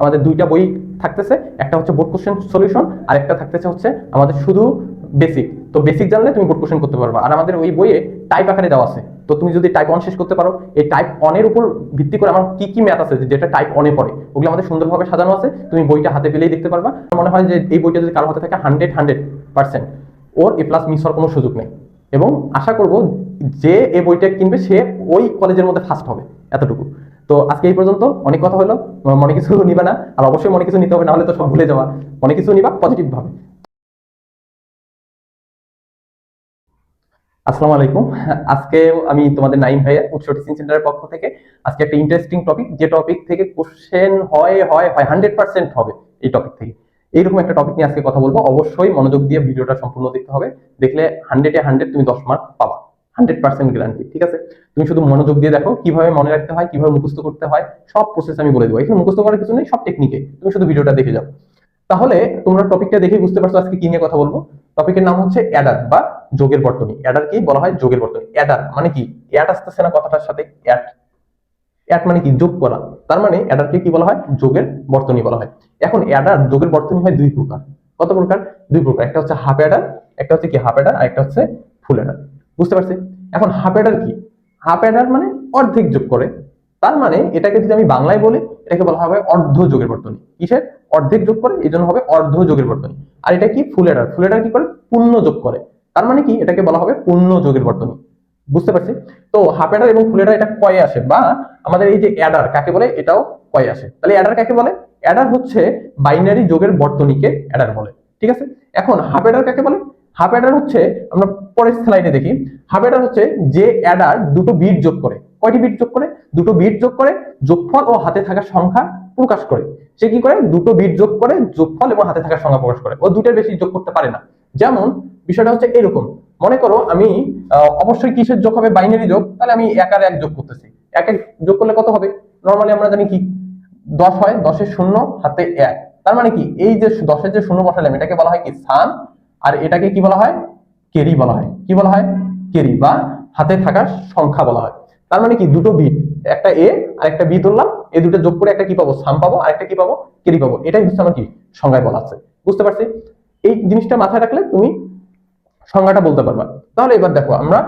আমাদের দুইটা বই থাকতেছে, একটা হচ্ছে বোর্ড কোশ্চেন সলিউশন আর একটা থাকতেছে হচ্ছে আমাদের শুধু বেসিক। তো বেসিক জানলে তুমি বোর্ড কোশ্চেন করতে পারবা। আর আমাদের ওই বইয়ে টাইপ আকারে দেওয়া আছে, তো তুমি যদি টাইপ 1 শেষ করতে পারো, এই টাইপ 1 এর উপর ভিত্তি করে আমার কি কি ম্যাথ আছে যেটা টাইপ 1 এ পড়ে, ওগুলো আমাদের সুন্দরভাবে সাজানো আছে, তুমি বইটা হাতে পেলেই দেখতে পারবা। আমার মনে হয় যে এই বইটা যদি কারো হাতে থাকে 100% ওর এ প্লাস মিস হওয়ার কোনো সুযোগ নেই। এবং আশা করব যে এই বইটা কিনবে সে ওই কলেজের মধ্যে ফার্স্ট হবে, এতটুকু। তো আজকে এই পর্যন্ত, অনেক কথা হলো, মনে কিছু নিবা না, আর অবশ্যই মনে কিছু নিতে হবে, না হলে তো সব ভুলে যাওয়া। মনে কিছু নিবা পজিটিভ ভাবে। আসসালামু আলাইকুম। আজকে আমি তোমাদের নাইম ভাইয়া উৎস টিচিং সেন্টারের পক্ষ থেকে আজকে একটা ইন্টারেস্টিং টপিক, যে টপিক থেকে কোশ্চেন হয় হয় হয় 100% হবে, এই টপিক থেকে এইরকম একটা টপিক নিয়ে আজকে কথা বলবো। অবশ্যই মনোযোগ দিয়ে ভিডিওটা সম্পূর্ণ দেখতে হবে, দেখলে 100-এ 100 তুমি 10 মার্ক পাবা, 100% গ্যারান্টি। ঠিক আছে, তুমি শুধু মনোযোগ দিয়ে দেখো কিভাবে মনে রাখতে হয়, কিভাবে মুখস্থ করতে হয়, সব প্রসেস আমি বলে দেবো। এখানে মুখস্থ করার কিছু নেই, সব টেকনিকে, তুমি শুধু ভিডিওটা দেখে যাও। তাহলে তোমরা টপিকটা দেখে বুঝতে পারছো আজকে কি নিয়ে কথা বলবো। টপিকের নাম হচ্ছে অ্যাডার বা যোগের বর্তনী। অ্যাডার কি বলা হয়? যোগের বর্তনী। অ্যাডার মানে কি? অ্যাড আসতেছে না কথাটার সাথে? অ্যাড, অ্যাড মানে কি? যোগ করা। তার মানে অ্যাডারকে কি বলা হয়? যোগের বর্তনী বলা হয়। এখন অ্যাডার যোগের বর্তনী হয় দুই প্রকার। কত প্রকার? দুই প্রকার। একটা হচ্ছে হাফ অ্যাডার, একটা হচ্ছে কি হাফ অ্যাডার, আর একটা হচ্ছে ফুল অ্যাডার। বুঝতে পারছি? এখন হাফ অ্যাডার কি? হাফ অ্যাডার মানে অর্ধেক যোগ করে। তার মানে এটাকে যদি আমি বাংলায় বলি, এটাকে বলা হবে অর্ধ যোগের বর্তনী। কিসের? অর্ধেক যোগ করে, এই জন্য হবে অর্ধ যোগের বর্তনী। আর এটা কি? ফুল অ্যাডার। ফুল অ্যাডার কি করে? পূর্ণ যোগ করে। তার মানে কি? এটাকে বলা হবে পূর্ণ যোগের বর্তনী। বুঝতে পারছি? তো হাফ অ্যাডার এবং ফুল অ্যাডার এটা কয়ে আসে, বা আমাদের এই যে অ্যাডার কাকে বলে এটাও কয়ে আসে। তাহলে অ্যাডার কাকে বলে? অ্যাডার হচ্ছে বাইনারি যোগের বর্তনীকে অ্যাডার বলে। ঠিক আছে, এখন হাফ অ্যাডার কাকে বলে? হাফ অ্যাডার হচ্ছে, আমরা পরের স্লাইডে দেখি, হাফ অ্যাডার হচ্ছে যে অ্যাডার দুটো বিট যোগ করে। কয়টি বিট যোগ করে? দুটো বিট যোগ করে, যোগফল ও হাতে থাকা সংখ্যা প্রকাশ করে। সে কি করে? দুটো বিট যোগ করে, যোগফল এবং হাতে থাকা সংখ্যা প্রকাশ করে। ও দুটোর বেশি যোগ করতে পারে না। যেমন বিষয়টা হচ্ছে এরকম, মনে করো আমি অবশ্যই কিসের যোগ হবে? বাইনারি যোগ। তাহলে আমি এক আর এক যোগ করতেছি। এক এক যোগ করলে কত হবে? নর্মালি আমরা জানি কি 10 হয়, 10-এর শূন্য হাতে এক। তার মানে কি? এই যে 10-এর যে শূন্য বসালাম, এটাকে বলা হয় কি? স্থান। আর এটাকে কি বলা হয়? কেরি বলা হয়। কি বলা হয়? কেরি, বা হাতে থাকার সংখ্যা বলা হয়। তার মানে কি? দুটো বিট, একটা এ আর একটা বি ধরলাম, এই দুটো যোগ করে একটা কি পাবো? সাম পাবো, আর একটা কি পাবো? কেরি পাবো। এটাই হচ্ছে আমার কি সংজ্ঞায় বলা আছে। বুঝতে পারছি? এই জিনিসটা মাথায় রাখলে তুমি সংজ্ঞাটা বলতে পারবা। তাহলে এবার দেখো আমরা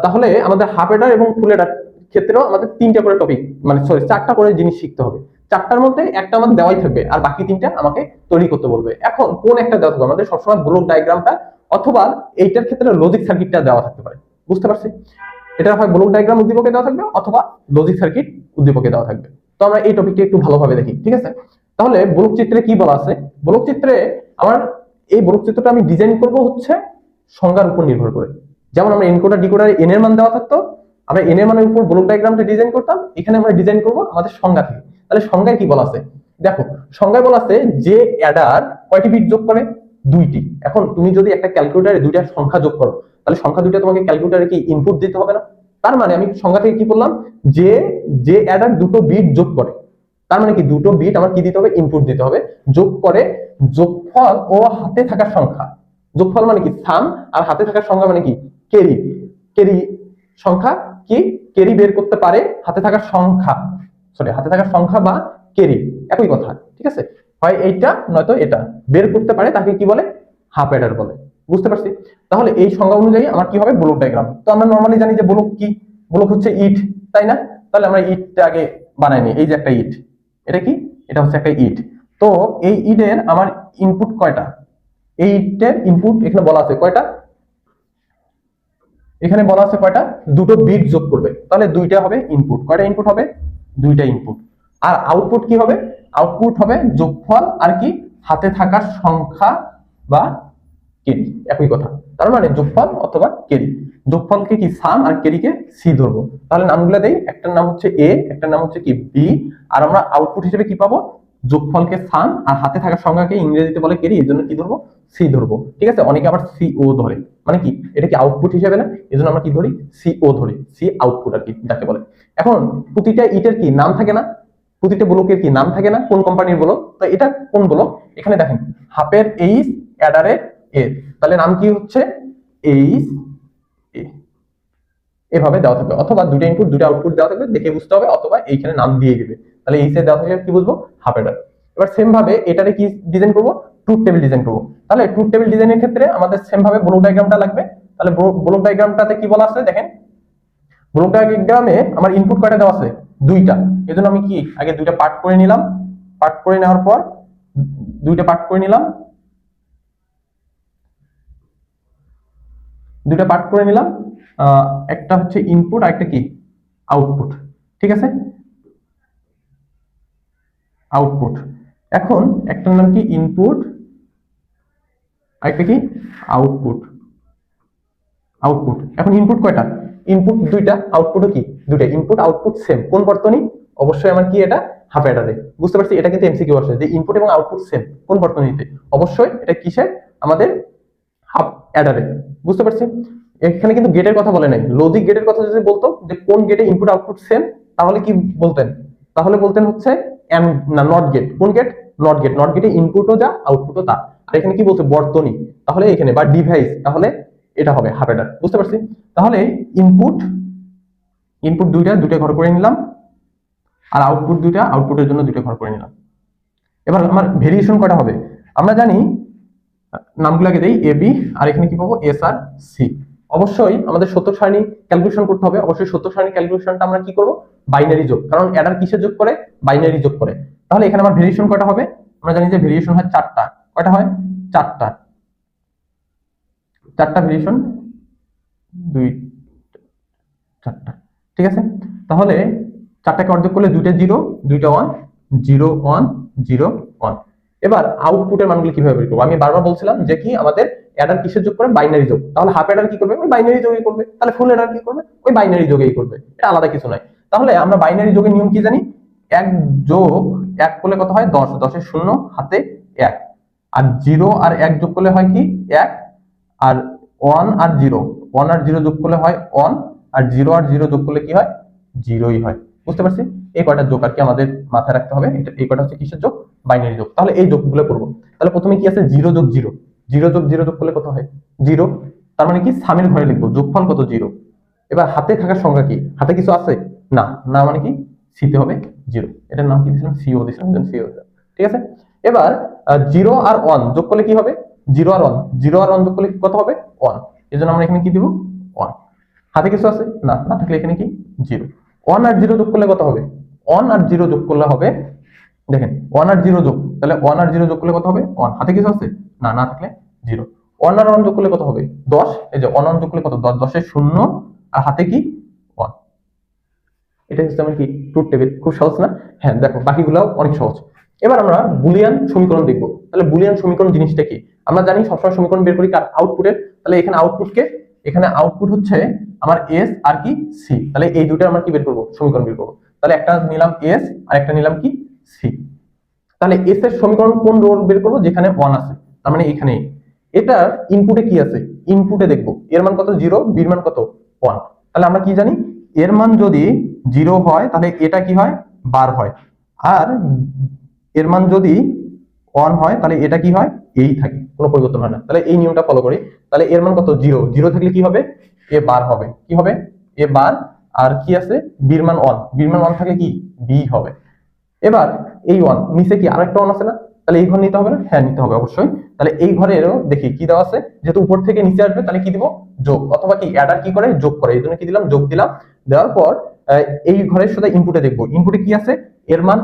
তাহলে আমাদের হাফ এডার এবং ফুল এডার ক্ষেত্রেও আমাদের তিনটা করে টপিক, মানে সরি, চারটা করে জিনিস শিখতে হবে। চারটার মধ্যে একটা আমাদের দেওয়াই থাকবে, আর বাকি তিনটা আমাকে তৈরি করতে বলবে। এখন কোন একটা দেওয়া থাকবে? আমাদের সবসময় ব্লক ডায়াগ্রামটা, অথবা এইটার ক্ষেত্রে লজিক সার্কিটটা দেওয়া থাকতে পারে। বুঝতে পারছি? এটা হয় ব্লক ডায়াগ্রাম উদ্দীপকে দেওয়া থাকবে, অথবা লজিক সার্কিট উদ্দীপকে দেওয়া থাকবে। তো আমরা এই টপিকটা একটু ভালোভাবে দেখি। ঠিক আছে, তাহলে ব্লক চিত্রে কি বলা আছে? ব্লক চিত্রে আমার এই ব্লক চিত্রটা আমি ডিজাইন করব হচ্ছে সংজ্ঞার উপর নির্ভর করে। যেমন আমরা এনকোডার ডিকোডারে এন এর মান দেওয়া থাকতো, আমরা এন এর মানের উপর ব্লক ডায়াগ্রামটা ডিজাইন করতাম। এখানে আমরা ডিজাইন করব আমাদের সংজ্ঞা থেকে। তাহলে সংজ্ঞায় কি বলা আছে দেখো। সংজ্ঞায় বলা আছে যে অ্যাডার কয়টি বিট যোগ করে? দুইটি। এখন তুমি যদি একটা ক্যালকুলেটরে দুইটা সংখ্যা যোগ করো, তাহলে সংখ্যা দুইটা তোমাকে ক্যালকুলেটরে কি ইনপুট দিতে হবে না? তার মানে আমি সংজ্ঞা থেকে কি বললাম? যে যে অ্যাডার দুটো বিট যোগ করে, তার মানে কি দুটো বিট আমার কি দিতে হবে? ইনপুট দিতে হবে। যোগ করে যোগফল ও হাতে থাকা সংখ্যা। যোগফল মানে কি? সাম। আর হাতে থাকার সংখ্যা মানে কি? কেরি। কেরি সংখ্যা কি? কেরি বের করতে পারে হাতে থাকার সংখ্যা, সরি, হাতে থাকার সংখ্যা বা কেরি, একই কথা। ঠিক আছে, হয় এইটা নয়তো এটা বের করতে পারে, তাকে কি বলে? হাফ অ্যাডার বলে। বুঝতে পারছি? তাহলে এই সংজ্ঞা অনুযায়ী আমার কি হবে? Block diagram. তো আমরা নরমালি জানি যে ব্লক কি? ব্লক হচ্ছে ইট, তাই না? তাহলে আমরা ইটটা আগে বানাই নি। এই যে একটা ইট, এটা কি? এটা হচ্ছে একটা ইট। তো এই ইটের আমার ইনপুট কয়টা? এই ইটের ইনপুট এখানে বলা আছে কয়টা? এখানে বলা আছে কয়টা? দুটো বিট যোগ করবে, তাহলে দুইটা হবে ইনপুট। কয়টা ইনপুট হবে? দুইটা ইনপুট। আর আউটপুট কি হবে? আউটপুট হবে যোগফল আর কি? হাতে থাকা সংখ্যা বা কেরি, একই কথা। তার মানে যোগফল অথবা কেরি। যোগফলকে কি সাম, আর কেরিকে সি ধরবো। তাহলে নামগুলো দেই, একটার নাম হচ্ছে এ, একটার নাম হচ্ছে কি বি। আর আমরা আউটপুট হিসেবে কি পাবো? যোগফলকে সাম, আর হাতে থাকা সংখ্যাকে ইংরেজিতে বলে কেরি, এর জন্য কি ধরবো? সি ধরবো। ঠিক আছে, অনেকে আবার সি ও ধরে, মানে কি এটা কি আউটপুট হিসেবে না, এজন্য আমরা কি ধরি? সি ও ধরি। সি আউটপুট আর কি যাকে বলে। এখন প্রতিটা ইটের কি নাম থাকে না? প্রতিটা ব্লকের কি নাম থাকে না? কোন কোম্পানির ব্লক? তো এটা কোন ব্লক? এখানে দেখেন, হাফের এইচ, অ্যাডারের এ, তাহলে নাম কি হচ্ছে? H A. এভাবে দেওয়া থাকবে, অথবা দুটো ইনপুট দুটো আউটপুট দেওয়া থাকবে, দেখে বুঝতে হবে, অথবা এইখানে নাম দিয়ে দিবে। তাহলে এইচ এ দেওয়া থাকলে কি বুঝবো? Half Eder. এবার সেম ভাবে এটারে কি ডিজাইন করব, ট্রুথ টেবিল ডিজাইন করব। তাহলে ট্রুথ টেবিল ডিজাইনের ক্ষেত্রে আমাদের সেম ভাবে ব্লক ডায়াগ্রামটা লাগবে। তাহলে ব্লক ডায়াগ্রামটাতে কি বলা আছে দেখেন, ব্লক ডায়াগ্রামে আমার ইনপুট কয়টা দেওয়া আছে, দুইটা। এজন্য আমি কি আগে দুইটা পার্ট করে নিলাম, পার্ট করে নেওয়ার পর দুইটা পার্ট করে নিলাম, দুইটা পার্ট করে নিলাম, একটা হচ্ছে ইনপুট আর একটা কি আউটপুট, ঠিক আছে, আউটপুট। এখন একটার নাম কি ইনপুট আর একটা কি আউটপুট, আউটপুট। এখন ইনপুট কয়টা, ইনপুট দুইটা, আউটপুটও কি দুইটা, ইনপুট আউটপুট সেম। কোন বর্তনী, অবশ্যই আমার কি এটা হাফ অ্যাডারে। বুঝতে পারছি, এটা কিন্তু এমসিকিউ আসে যে ইনপুট এবং আউটপুট সেম কোন বর্তনীতে, অবশ্যই এটা কিসের, আমাদের হাফ অ্যাডারে। বুঝতে পারছি, এখানে কিন্তু গেটের কথা বলে নাই। লজিক গেটের কথা যদি বলতো যে কোন গেটে ইনপুট আউটপুট সেম, তাহলে কি বলতেন, তাহলে বলতেন হচ্ছে এন্ড না নট গেট। কোন গেট, নট গেট। নট গেটে ইনপুটও যা আউটপুটও তা। আর এখানে কি বলছে বর্তনী, তাহলে এখানে বা ডিভাইস, তাহলে এটা হবে হাফ অ্যাডার। বুঝতে পারছি, তাহলে ইনপুট, ইনপুট দুইটা, দুইটা ঘর করে নিলাম, আর আউটপুট দুইটা, আউটপুটের জন্য দুইটা ঘর করে নিলাম। এবার আমার ভেরিয়েশন কয়টা হবে, আমরা জানি নামগুলোকে দেই এ বি, আর এখানে কি পাবো এস আর সি। অবশ্যই আমাদের সত্য সারণী ক্যালকুলেশন করতে হবে। অবশ্যই সত্য সারণী ক্যালকুলেশনটা আমরা কি করব, বাইনারি যোগ, কারণ অ্যাডার কিসের যোগ করে, বাইনারি যোগ করে। তাহলে এখানে আমার ভেরিয়েশন কয়টা হবে, আমরা জানি যে ভেরিয়েশন হয় চারটা। কয়টা হয়, চারটা, চারটা ভেরিয়েশন, দুই, চারটা, ঠিক আছে। তাহলে চারটাকে অর্ধেক করলে দুইটা জিরো, দুইটা one, zero one, zero one. এবার আউটপুটের মানগুলো কিভাবে বের করবো, আমি বারবার বলছিলাম যে কি আমাদের অ্যাডার কিসের যোগ করে, বাইনারি যোগ। তাহলে হাফ অ্যাডার কি করবে, ওই বাইনারি যোগই করবে। তাহলে ফুল অ্যাডার কি করবে, ওই বাইনারি যোগই করবে, এটা আলাদা কিছু নাই। তাহলে আমরা বাইনারি যোগের নিয়ম কি জানি, এক যোগ এক করলে কত হয় 10, 10-এর শূন্য হাতে এক, আর জিরো আর এক যোগ করলে হয় কি এক, আর ওয়ান আর জিরো, ওয়ান আর জিরো যোগ করলে হয় ওয়ান, আর জিরো আর জিরো যোগ করলে কি হয়, জিরোই হয়। বুঝতে পারছি, এই কয়টা যোগ আর কি আমাদের মাথায় রাখতে হবে। এটা এই কয়টা হচ্ছে কিসের যোগ, বাইনারি যোগ। তাহলে এই যোগগুলো করবো। তাহলে প্রথমে কি আছে, জিরো যোগ জিরো, জিরো যোগ জিরো যোগ করলে কত হয় জিরো, তার মানে কি সামের ঘরে লিখবো, যোগফল কত জিরো। এবার হাতে থাকার সংখ্যা কি, হাতে কিছু আছে না, না মানে কি সিতে হবে জিরো, এটার নাম কি দিয়েছিলাম, সিও দিয়েছিলাম, সিও, ঠিক আছে। এবার জিরো আর ওয়ান যোগ করলে কি হবে, জিরো আর ওয়ান, জিরো আর ওয়ান যোগ করলে কত হবে ওয়ান, এই জন্য আমরা এখানে কি দিব ওয়ান। হাতে কিছু আছে না, না থাকলে এখানে কি জিরো। ওয়ান আর জিরো যোগ করলে কত হবে, ওয়ান আর জিরো যোগ করলে হবে, দেখেন ওয়ান আর জিরো যোগ, তাহলে ওয়ান আর জিরো যোগ করলে কত হবে ওয়ান, হাতে কিছু আছে না, না থাকলে জিরো। ওয়ান আর ওয়ান যোগ করলে কত হবে 10, এই যে ওয়ান ওয়ান যোগ করলে কত 10, 10-এর শূন্য আর হাতে কি ওয়ান। এটা হচ্ছে আমার কি ট্রুথ টেবিল, খুব সহজ না, হ্যাঁ দেখো বাকিগুলো অনেক সহজ। এবার আমরা বুলিয়ান সমীকরণ দেখবো। তাহলে বুলিয়ান সমীকরণ জিনিসটা কি, আমরা জানি সবসময় সমীকরণ বের করি কার, আউটপুটের। তাহলে এখানে আউটপুটকে, এখানে আউটপুট হচ্ছে আমার এস আর কি সি, তাহলে এই দুটো আমরা কি বের করবো, সমীকরণ বের করবো। তাহলে একটা নিলাম এস আর একটা নিলাম কি সি। তাহলে এস এর সমীকরণ কোন রো বের করবো, যেখানে ওয়ান আছে, তার মানে এখানে। এটা ইনপুটে কি আছে, ইনপুটে দেখবো এর মান কত জিরো, বির মান কত ওয়ান। তাহলে আমরা কি জানি, এর মান যদি জিরো হয় তাহলে এটা কি হয় বার হয়, আর এর মান যদি ওয়ান হয় তাহলে এটা কি হয় এই থাকে, কোনো পরিবর্তন হয় না। তাহলে এই নিয়মটা ফলো করি। তাহলে এর মান কত জিরো, জিরো থাকলে কি হবে এ বার হবে, কি হবে এ বার। আর কি আছে বির মান ওয়ান, বির মান ওয়ান থাকলে কি বি হবে। এবার এই ওয়ান নিচে কি আরেকটা ওয়ান আছে না, তাহলে এই ঘর নিতে হবে না, হ্যাঁ নিতে হবে অবশ্যই। তাহলে এই ঘরেরও দেখি কি দেওয়া আছে, যেহেতু উপর থেকে নিচে আসবে তাহলে কি দিব যোগ, অথবা কি অ্যাডার কি করে যোগ করে, এই জন্য কি দিলাম যোগ দিলাম। দেওয়ার পর এই ঘরের সাথে ইনপুটে দেখবো, ইনপুটে কি আছে এর মান,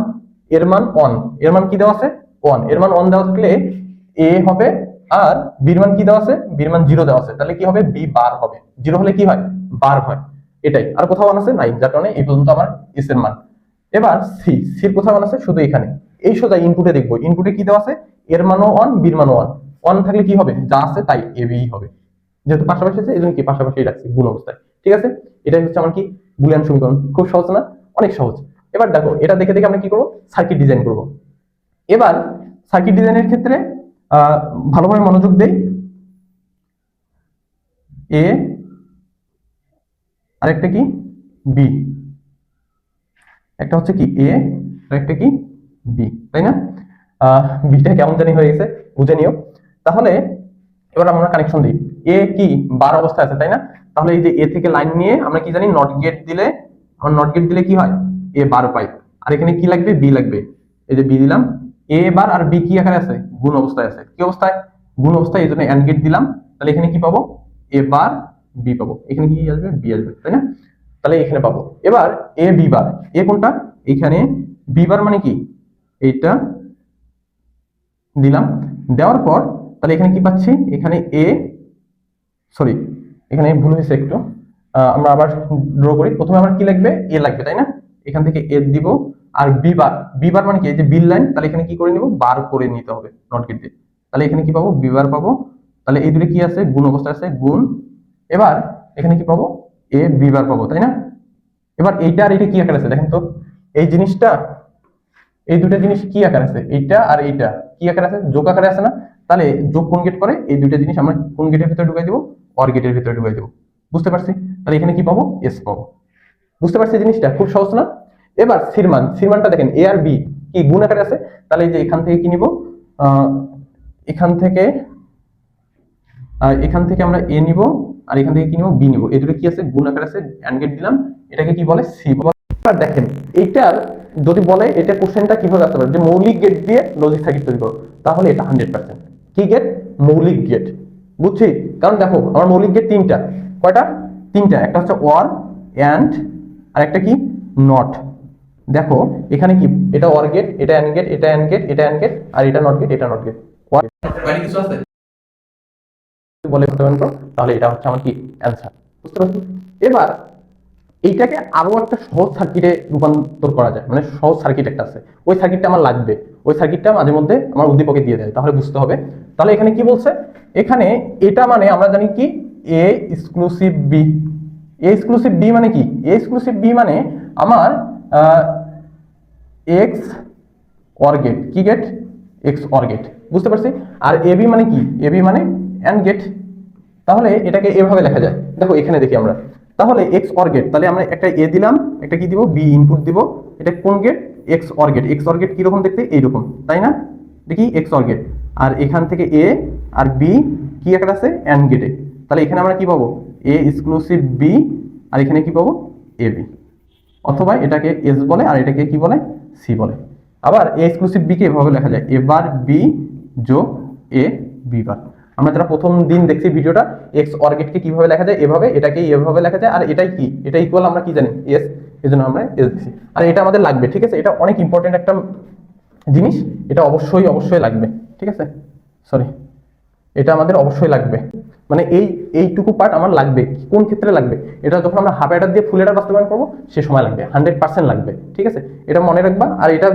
এর মান ওয়ান, এর মান কি দেওয়া আছে ওয়ান, এর মান ওয়ান দেওয়া থাকলে এ হবে, আর বির মান কি দেওয়া আছে, বির মান জিরো দেওয়া আছে, তাহলে কি হবে বি বার হবে। জিরো হলে কি হয় বার হয়, এটাই। আর কোথাও মান আছে নাই, যার কারণে এই পর্যন্ত আমার এস এর মান। এবার সি, সির কোথাও মান আছে শুধু এখানে, এই সোজা ইনপুটে দেখবো, ইনপুটে কি দেওয়া আছে এর মানও ওয়ান, বির মানও ওয়ান। ওয়ান থাকলে কি হবে যা আছে তাই এ বি হবে, যেহেতু পাশাপাশি আছে এই জন্য কি পাশাপাশি রাখছি গুণ অবস্থায়, ঠিক আছে। এটাই হচ্ছে আমার কি বুলিয়ান সমীকরণ, খুব সহজ না, অনেক সহজ। এবার দেখো এটা দেখে দেখে আমরা কি করবো, সার্কিট ডিজাইন করব। এবার সার্কিট ডিজাইনের ক্ষেত্রে ভালোভাবে মনোযোগ দেই। এ আরেকটা কি বি, একটা হচ্ছে কি এ আর একটা কি বি, তাই না। বিটা কেমন জানি হয়ে গেছে বুঝে নিও। তাহলে এবার আমরা কানেকশন দিই, এ কি বার অবস্থায় আছে তাই না। তাহলে এই যে এ থেকে লাইন নিয়ে আমরা কি জানি নট গেট দিলে, আমার নট গেট দিলে কি হয় এ বার পাই, আর এখানে কি লাগবে বি লাগবে, এই যে বি দিলাম, এ বার আর বি কি আকারে আছে, গুণ অবস্থায় আছে। কি অবস্থায়? গুণ অবস্থায়, এই জন্য এন্ড গেট দিলাম। তাহলে এখানে কি পাবো? এ বার বি পাবো। এখানে কি আসবে? বি আসবে, তাই না? তাহলে এখানে পাবো। এবার এ বি বার, এ কোনটা? এখানে বি বার মানে কি? এইটা দিলাম। দেওয়ার পর তাহলে এখানে কি পাচ্ছি? এখানে এ, সরি এখানে ভুল হয়েছে একটু, আমরা আবার ড্র করি। প্রথমে আমার কি লাগবে? এ লাগবে, তাই না? এখান থেকে এ দিব। আর বি বার, বি বার মানে কি? এই যে বিল লাইন, তাহলে এখানে কি করে নিব? বার করে নিতে হবে নট গেট দিয়ে। তাহলে এখানে কি পাবো? বি বার পাবো। তাহলে এই দুটো কি আছে? গুণ অবস্থায় আছে, গুণ। এবার এখানে কি পাবো? এ বি বার পাবো, তাই না? এবার এইটা আর এটা কি আকার আছে দেখেন তো। এই জিনিসটা, এই দুটো জিনিস কি আকার আছে? এইটা আর এইটা কি আকার আছে? যোগ আকারে আছে না? তাহলে যোগ কোন গেট করে? এই দুইটা জিনিস আমরা কোন গেটের ভিতরে ঢুকাই দিব? অর গেটের ভিতরে ঢুকাই দিব। বুঝতে পারছি? তাহলে এখানে কি পাবো? এস পাবো। বুঝতে পারছি জিনিসটা খুব সহজ না? এবার সিরমান, সিরমানটা দেখেন, এ আর বি কি গুণ আকারে আছে। তাহলে এই যে এখান থেকে কি নিব? এখান থেকে, এখান থেকে আমরা এ নিব, আর এখান থেকে কি নিব? বি নিব। এই দুটো কি আছে? গুণ আকারে আছে, এন্ড গেট দিলাম। এটাকে কি বলে? সি বলে। এবার দেখেন এইটার যদি বলে এটা কোশ্চেনটা কিভাবে আসতে পারে, যে মৌলিক গেট দিয়ে লজিক সার্কিট তৈরি করো, তাহলে এটা 100%। কি গেট? মৌলিক গেট। বুঝছি? কারণ দেখো আমার মৌলিক গেট তিনটা। কয়টা? তিনটা। একটা হচ্ছে ওয়ার, এন্ড, আর একটা কি? নট। দেখো এখানে কি? এটা ওয়ার গেট, এটা এন্ড গেট, এটা এন্ড গেট, এটা এন্ড গেট, আর এটা নট গেট, এটা নট গেট। বাইরে কিছু আছে বলে করতে পারেন, তাহলে এটা হচ্ছে আমার কি? অ্যান্সার। বুঝতে পারছো? এবার এইটাকে আরো একটা সহজ সার্কিটে রূপান্তর করা যায়, মানে সহজ সার্কিট একটা আছে, ওই সার্কিটটা আমার লাগবে। ওই সার্কিটটা মাঝে মধ্যে আমার উদ্দীপকে দিয়ে দেয়, তাহলে বুঝতে হবে। তাহলে এখানে কি বলছে? এখানে এটা মানে আমরা জানি কি? A exclusive B. A exclusive B মানে কি? এ এক্সক্লুসিভ বি মানে আমার এক্স অর গেট। কি গেট? XOR gate. বুঝতে পারছি? আর এবি মানে কি? এবি মানে এন্ড গেট। তাহলে এটাকে এভাবে লেখা যায়। দেখো এখানে দেখি আমরা, তাহলে এক্স অর গেট, তাহলে আমরা একটা এ দিলাম, একটা কি দিব? বি ইনপুট দিব। এটা কোন gate? XOR gate. XOR gate কিরকম দেখতে? এইরকম, তাই না? দেখি এক্স অর গেট। আর এখান থেকে এ আর বি কি একটা আছে? এন্ড গেটে। তাহলে এখানে আমরা কি পাবো? এ এক্সক্লুসিভ বি, আর এখানে কি পাবো? A B. অথবা এটাকে এস বলে, আর এটাকে কি বলে? সি বলে। আবার এ এক্সক্লুসিভ বি কে এভাবে লেখা যায়, এ বার বি যোগ এ বি বার। আমরা যারা প্রথম দিন দেখছি ভিডিওটা, এক্স অর গেটকে কিভাবে লেখা যায়? এভাবে। এটাকে এভাবে লেখা যায়। আর এটাই কি? এটা ইকুয়াল আমরা কি জানি? এস। এজন্য আমরা এস দিছি। আর এটা আমাদের লাগবে, ঠিক আছে? এটা অনেক ইম্পর্টেন্ট একটা জিনিস, এটা অবশ্যই অবশ্যই লাগবে, ঠিক আছে? সরি, এটা আমাদের অবশ্যই লাগবে। মানে এইটুকু পার্ট আমার লাগবে। কোন ক্ষেত্রে লাগবে? এটা যখন আমরা হাফ অ্যাডার দিয়ে ফুল অ্যাডার বাস্তবায়ন করবো, সে সময় লাগবে, 100% লাগবে, ঠিক আছে? এটা মনে রাখবা। আর এটা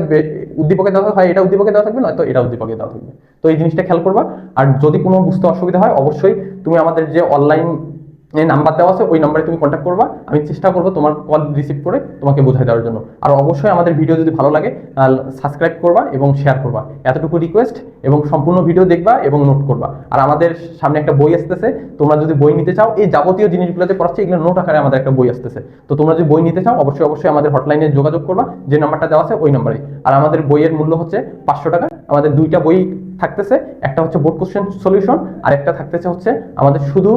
উদ্দীপকে দেওয়া হয়, এটা উদ্দীপকে দেওয়া থাকবে, নয়তো এটা উদ্দীপকে দেওয়া থাকবে। তো এই জিনিসটা খেয়াল করবা। আর যদি কোনো বুঝতে অসুবিধা হয়, অবশ্যই তুমি আমাদের যে অনলাইন নাম্বার দেওয়া আছে, ওই নাম্বারে তুমি কন্ট্যাক্ট করবা। আমি চেষ্টা করবো তোমার কল রিসিভ করে তোমাকে বোঝাই দেওয়ার জন্য। আর অবশ্যই আমাদের ভিডিও যদি ভালো লাগে, সাবস্ক্রাইব করবা এবং শেয়ার করবা, এতটুকু রিকোয়েস্ট। এবং সম্পূর্ণ ভিডিও দেখবা এবং নোট করবা। আর আমাদের সামনে একটা বই আসতেছে, তোমরা যদি বই নিতে চাও, এই যাবতীয় জিনিসগুলোতে পড়াচ্ছি, এগুলো নোট আকারে আমাদের একটা বই আসতেছে। তো তোমরা যদি বই নিতে চাও, অবশ্যই অবশ্যই আমাদের হটলাইনে যোগাযোগ করবা, যে নাম্বারটা দেওয়া আছে ওই নাম্বারে। আর আমাদের বইয়ের মূল্য হচ্ছে 500 টাকা। আমাদের দুইটা বই থাকতেছে, একটা হচ্ছে বোর্ড কোশ্চেন সলিউশন, আর একটা থাকতেছে হচ্ছে আমাদের শুধু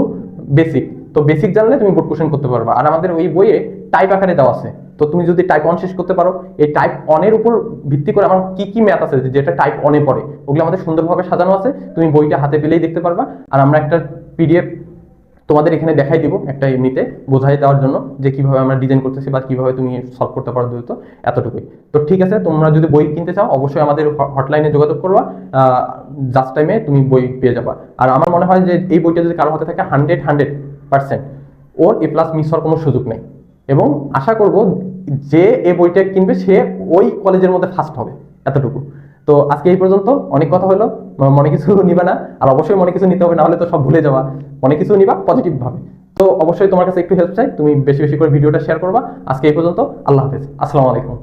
বেসিক। তো বেসিক জানলে তুমি বোর্ড কোশ্চেন করতে পারবা। আর আমাদের ওই বইয়ে টাইপ আকারে দেওয়া আছে। তো তুমি যদি টাইপ 1 শেষ করতে পারো, এই টাইপ 1 এর উপর ভিত্তি করে আমার কি কি ম্যাথ আছে যেটা টাইপ 1 এ পড়ে, ওগুলো আমাদের সুন্দরভাবে সাজানো আছে। তুমি বইটা হাতে পেলেই দেখতে পারবা। আর আমরা একটা পিডিএফ তোমাদের এখানে দেখাই দিব, একটা এমনিতে বোঝাই দেওয়ার জন্য, যে কিভাবে আমরা ডিজাইন করতেছি বা কিভাবে তুমি সলভ করতে পারো দ্রুত। এতটুকুই। তো ঠিক আছে, তোমরা যদি বই কিনতে চাও, অবশ্যই আমাদের হটলাইনে যোগাযোগ করবা। জাস্ট টাইমে তুমি বই পেয়ে যাবা। আর আমার মনে হয় যে এই বইটা যদি কারো হাতে থাকে, 100% ওর এ প্লাস মিস হওয়ার কোনো সুযোগ নেই। এবং আশা করব যে এই বইটা কিনবে, সে ওই কলেজের মধ্যে ফার্স্ট হবে। এতটুকু। তো আজকে এই পর্যন্ত, অনেক কথা হলো। মনে কিছু নিবা না, আর অবশ্যই মনে কিছু নিতে হবে, না হলে তো সব ভুলে যাওয়া। অনেক কিছু নিবা পজিটিভ ভাবে। তো অবশ্যই তোমার কাছে একটু হেল্প চাই, তুমি বেশি বেশি করে ভিডিওটা শেয়ার করবা। আজকে এই পর্যন্ত, আল্লাহ হাফেজ, আসসালামু আলাইকুম।